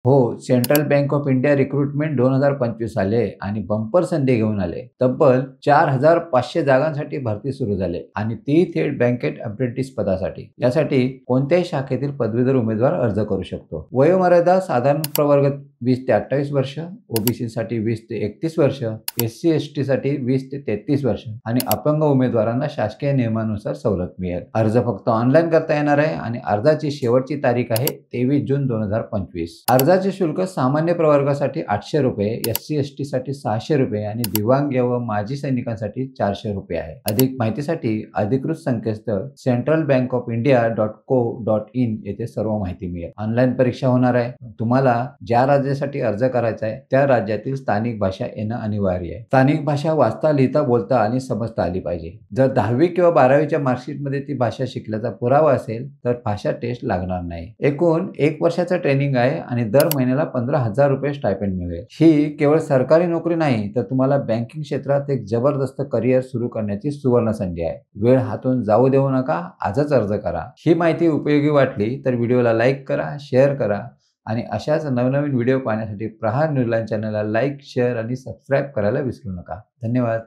हो, central bank of India recruitment 2025 आले आणि बंपर संधी घेऊन आले. तब्बल 4,500 जागांसाठी भरती सुरू झाली आणि ती थेट बँकेत अप्रेंटिस पदासाठी. यासाठी कोणत्याही शाखेतील पदवीधर उमेदवार अर्ज करू शकतो. वयोमर्यादा साधारण प्रवर्ग 20 ते 28 वर्ष, ओबीसीसाठी 20 ते 31 वर्ष, एससी एसटीसाठी 20 ते 33 वर्ष आणि अपंग उमेदवारांना शासकीय नियमानुसार सवलत मिळेल. अर्ज फक्त ऑनलाईन करता येणार आहे आणि अर्जाची शेवटची तारीख आहे 23 जून 2025. अर्जाचे शुल्क सामान्य प्रवर्गासाठी ₹800, एससी एसटीसाठी ₹600 आणि दिव्यांग व माजी सैनिकांसाठी ₹400 आहे. अधिक माहितीसाठी अधिकृत संकेतस्थळ centralbankofIndia.co.in येथे सर्व माहिती मिळेल. ऑनलाईन परीक्षा होणार आहे. तुम्हाला ज्या राज्यासाठी अर्ज करायचा आहे त्या राज्यातील स्थानिक भाषा येणं अनिवार्य आहे. स्थानिक भाषा वाचता, लिहिता, बोलता आणि समजता आली पाहिजे. जर 10वी किंवा 12वीच्या मार्कशीटमध्ये ती भाषा शिकल्याचा पुरावा असेल तर भाषा टेस्ट लागणार नाही. एकूण 1 वर्षाचं ट्रेनिंग आहे आणि दर महिन्याला ₹15,000 स्टायपेंड मिळेल. ही केवळ सरकारी नोकरी नाही तर तुम्हाला बँकिंग क्षेत्रात एक जबरदस्त करिअर सुरू करण्याची सुवर्ण संधी आहे. वेळ हातून जाऊ देऊ नका, आजच अर्ज करा. ही माहिती उपयोगी वाटली तर व्हिडिओला लाईक करा, शेअर करा आणि अशाच नवनवीन व्हिडिओ पाहण्यासाठी प्रहार न्यूज लाईन चॅनलला लाईक, शेअर आणि सबस्क्राईब करायला विसरू नका. धन्यवाद.